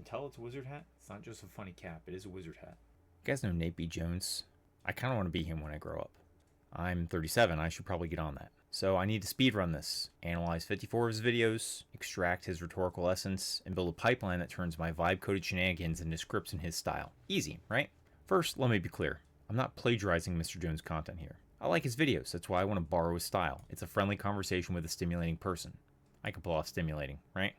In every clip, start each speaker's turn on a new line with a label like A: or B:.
A: tell it's a wizard hat? It's not just a funny cap, it is a wizard hat. You guys know Nate B. Jones? I kind of want to be him when I grow up. I'm 37, I should probably get on that. So I need to speedrun this, analyze 54 of his videos, extract his rhetorical essence, and build a pipeline that turns my vibe-coded shenanigans into scripts in his style. Easy, right? First, let me be clear. I'm not plagiarizing Mr. Jones' content here. I like his videos, that's why I want to borrow his style. It's a friendly conversation with a stimulating person. I can pull off stimulating, right?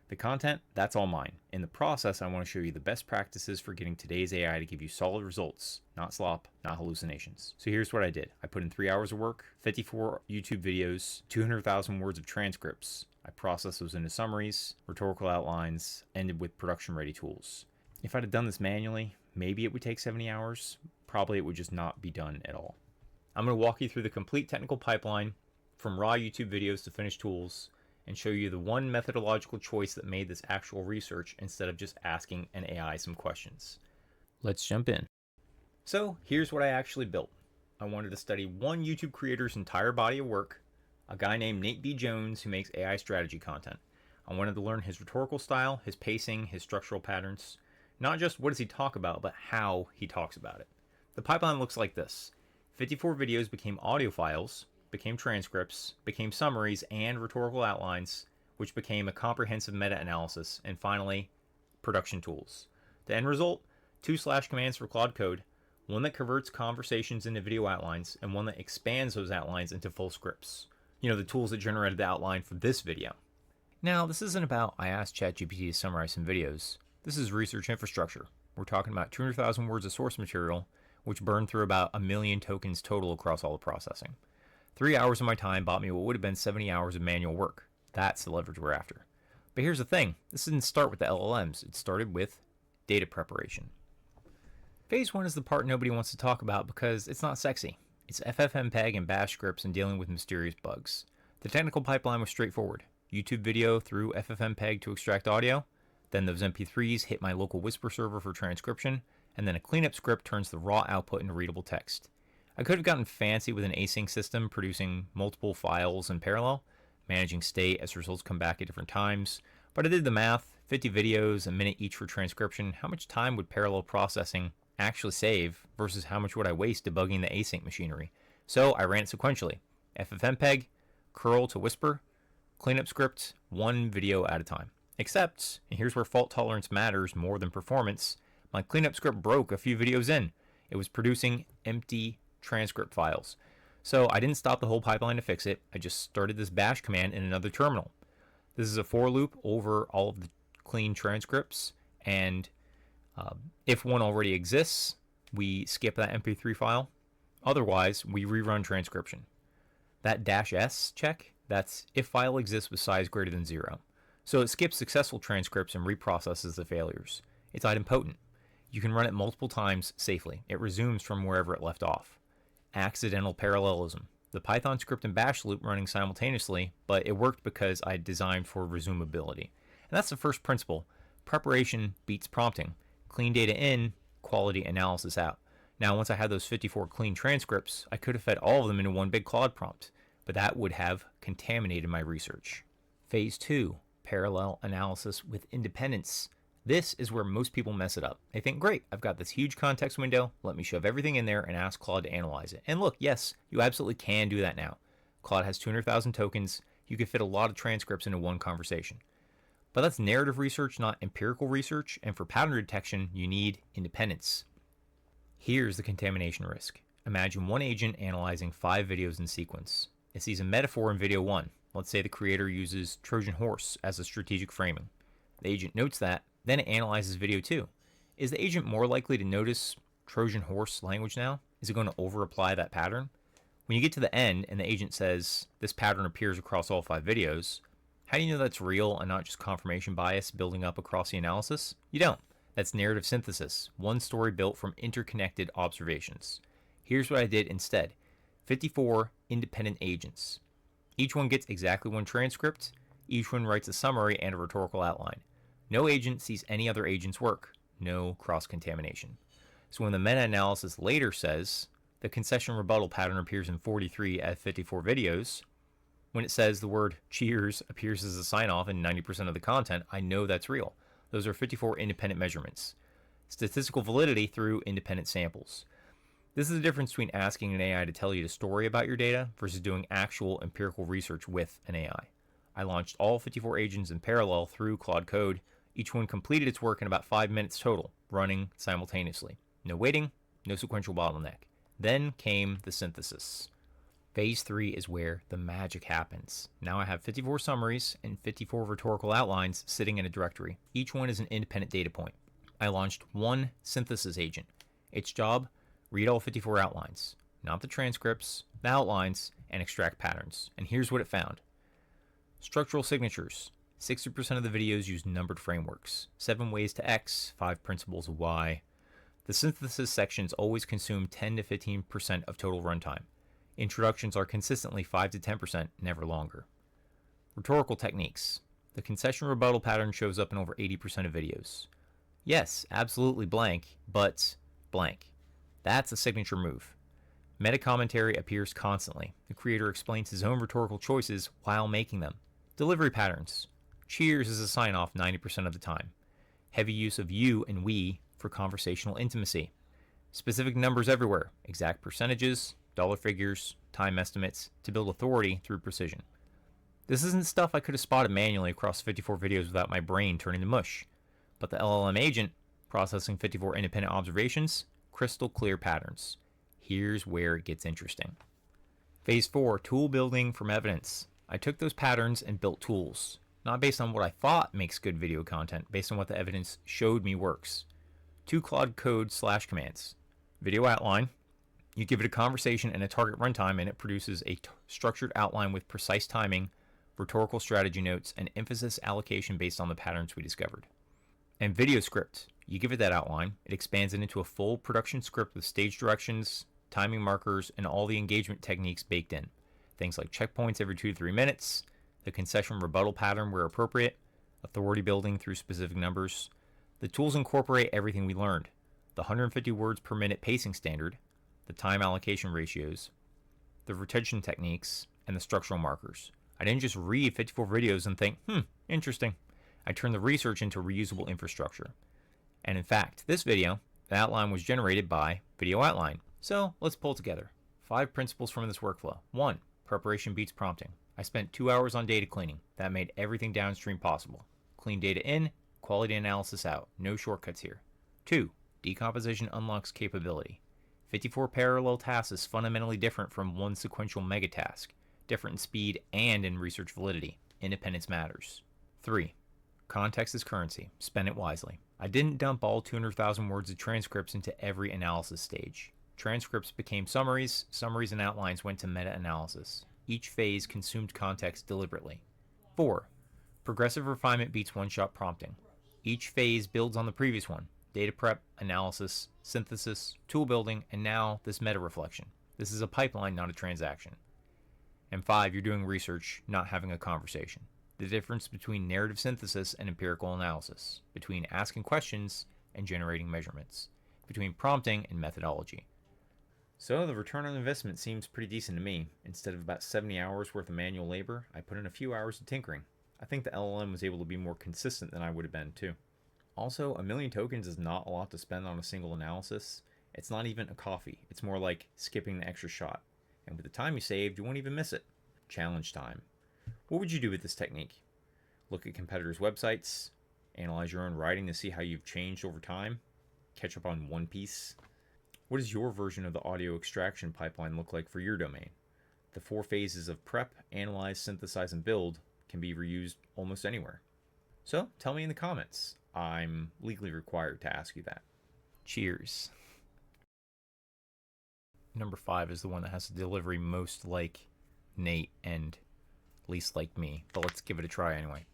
A: The content, that's all mine. In the process, I want to show you the best practices for getting today's AI to give you solid results, not slop, not hallucinations. So here's what I did. I put in 3 hours of work, 54 YouTube videos, 200,000 words of transcripts. I processed those into summaries, rhetorical outlines, ended with production-ready tools. If I'd have done this manually, maybe it would take 70 hours. Probably it would just not be done at all. I'm going to walk you through the complete technical pipeline from raw YouTube videos to finished tools, and show you the one methodological choice that made this actual research instead of just asking an AI some questions. Let's jump in. So here's what I actually built. I wanted to study one YouTube creator's entire body of work, a guy named Nate B. Jones who makes AI strategy content. I wanted to learn his rhetorical style, his pacing, his structural patterns, not just what does he talk about, but how he talks about it. The pipeline looks like this. 54 videos became audio files, became transcripts, became summaries and rhetorical outlines, which became a comprehensive meta-analysis, and finally, production tools. The end result, 2 slash commands for Claude Code, one that converts conversations into video outlines, and one that expands those outlines into full scripts. You know, the tools that generated the outline for this video. Now, this isn't about I asked ChatGPT to summarize some videos. This is research infrastructure. We're talking about 200,000 words of source material, which burned through about 1 million tokens total across all the processing. 3 hours of my time bought me what would have been 70 hours of manual work. That's the leverage we're after. But here's the thing. This didn't start with the LLMs. It started with data preparation. Phase 1 is the part nobody wants to talk about because it's not sexy. It's FFmpeg and bash scripts and dealing with mysterious bugs. The technical pipeline was straightforward. YouTube video through FFmpeg to extract audio, then those MP3s hit my local Whisper server for transcription, and then a cleanup script turns the raw output into readable text. I could have gotten fancy with an async system producing multiple files in parallel, managing state as results come back at different times, but I did the math, 50 videos, a minute each for transcription. How much time would parallel processing actually save versus how much would I waste debugging the async machinery? So I ran it sequentially. FFmpeg, curl to Whisper, cleanup script, 1 video at a time. Except, and here's where fault tolerance matters more than performance, my cleanup script broke a few videos in. It was producing empty transcript files. So I didn't stop the whole pipeline to fix it. I just started this bash command in another terminal. This is a for loop over all of the clean transcripts, and if one already exists, we skip that MP3 file. Otherwise, we rerun transcription. That -s check, that's if file exists with size greater than 0. So it skips successful transcripts and reprocesses the failures. It's idempotent. You can run it multiple times safely. It resumes from wherever it left off. Accidental parallelism. The Python script and bash loop running simultaneously, but it worked because I designed for resumability. And that's the first principle. Preparation beats prompting. Clean data in, quality analysis out. Now, once I had those 54 clean transcripts, I could have fed all of them into one big Claude prompt, but that would have contaminated my research. Phase 2, parallel analysis with independence. This is where most people mess it up. They think, great, I've got this huge context window, let me shove everything in there and ask Claude to analyze it. And look, yes, you absolutely can do that now. Claude has 200,000 tokens, you can fit a lot of transcripts into one conversation. But that's narrative research, not empirical research, and for pattern detection, you need independence. Here's the contamination risk. Imagine one agent analyzing 5 videos in sequence. It sees a metaphor in video 1. Let's say the creator uses Trojan horse as a strategic framing. The agent notes that, then it analyzes video 2. Is the agent more likely to notice Trojan horse language now? Is it going to over-apply that pattern? When you get to the end and the agent says, this pattern appears across all 5 videos, how do you know that's real and not just confirmation bias building up across the analysis? You don't. That's narrative synthesis, one story built from interconnected observations. Here's what I did instead. 54 independent agents. Each one gets exactly 1 transcript. Each one writes a summary and a rhetorical outline. No agent sees any other agent's work. No cross-contamination. So when the meta-analysis later says the concession rebuttal pattern appears in 43 out of 54 videos, when it says the word cheers appears as a sign-off in 90% of the content, I know that's real. Those are 54 independent measurements. Statistical validity through independent samples. This is the difference between asking an AI to tell you a story about your data versus doing actual empirical research with an AI. I launched all 54 agents in parallel through Claude Code. Each one completed its work in about 5 minutes total, running simultaneously. No waiting, no sequential bottleneck. Then came the synthesis. Phase 3 is where the magic happens. Now I have 54 summaries and 54 rhetorical outlines sitting in a directory. Each one is an independent data point. I launched one synthesis agent. Its job, read all 54 outlines, not the transcripts, the outlines, and extract patterns. And here's what it found. Structural signatures. 60% of the videos use numbered frameworks. 7 ways to X, 5 principles of Y. The synthesis sections always consume 10 to 15% of total runtime. Introductions are consistently 5 to 10%, never longer. Rhetorical techniques. The concession rebuttal pattern shows up in over 80% of videos. Yes, absolutely blank, but blank. That's a signature move. Meta commentary appears constantly. The creator explains his own rhetorical choices while making them. Delivery patterns. Cheers is a sign-off 90% of the time. Heavy use of you and we for conversational intimacy. Specific numbers everywhere. Exact percentages, dollar figures, time estimates to build authority through precision. This isn't stuff I could have spotted manually across 54 videos without my brain turning to mush. But the LLM agent, processing 54 independent observations, crystal clear patterns. Here's where it gets interesting. Phase 4, tool building from evidence. I took those patterns and built tools, not based on what I thought makes good video content, based on what the evidence showed me works. 2 Claude Code / commands. Video outline. You give it a conversation and a target runtime, and it produces a structured outline with precise timing, rhetorical strategy notes, and emphasis allocation based on the patterns we discovered. And video script. You give it that outline, it expands it into a full production script with stage directions, timing markers, and all the engagement techniques baked in. Things like checkpoints every 2 to 3 minutes, the concession rebuttal pattern where appropriate, authority building through specific numbers. The tools incorporate everything we learned. The 150 words per minute pacing standard, the time allocation ratios, the retention techniques, and the structural markers. I didn't just read 54 videos and think, interesting. I turned the research into reusable infrastructure. And in fact, this video, the outline was generated by Video Outline. So let's pull together 5 principles from this workflow. 1. Preparation beats prompting. I spent 2 hours on data cleaning. That made everything downstream possible. Clean data in, quality analysis out. No shortcuts here. 2. Decomposition unlocks capability. 54 parallel tasks is fundamentally different from one sequential megatask. Different in speed and in research validity. Independence matters. 3. Context is currency. Spend it wisely. I didn't dump all 200,000 words of transcripts into every analysis stage. Transcripts became summaries, summaries and outlines went to meta-analysis. Each phase consumed context deliberately. 4. Progressive refinement beats one-shot prompting. Each phase builds on the previous one. Data prep, analysis, synthesis, tool building, and now this meta-reflection. This is a pipeline, not a transaction. And 5, you're doing research, not having a conversation. The difference between narrative synthesis and empirical analysis, between asking questions and generating measurements, between prompting and methodology. So the return on investment seems pretty decent to me. Instead of about 70 hours worth of manual labor, I put in a few hours of tinkering. I think the LLM was able to be more consistent than I would have been too. Also, 1 million tokens is not a lot to spend on a single analysis. It's not even a coffee. It's more like skipping the extra shot. And with the time you saved, you won't even miss it. Challenge time. What would you do with this technique? Look at competitors' websites, analyze your own writing to see how you've changed over time, catch up on One Piece. What does your version of the audio extraction pipeline look like for your domain? The 4 phases of prep, analyze, synthesize, and build can be reused almost anywhere. So tell me in the comments. I'm legally required to ask you that. Cheers. Number 5 is the one that has the delivery most like Nate and least like me, but let's give it a try anyway.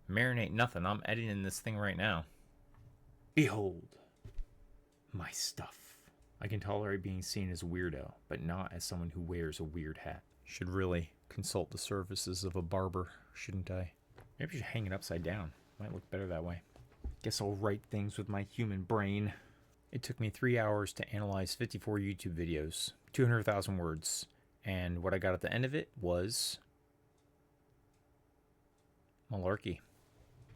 A: Marinate nothing. I'm editing this thing right now. Behold my stuff. I can tolerate being seen as a weirdo, but not as someone who wears a weird hat. Should really consult the services of a barber, shouldn't I? Maybe I should hang it upside down. Might look better that way. Guess I'll write things with my human brain. It took me 3 hours to analyze 54 YouTube videos, 200,000 words, and what I got at the end of it was malarkey.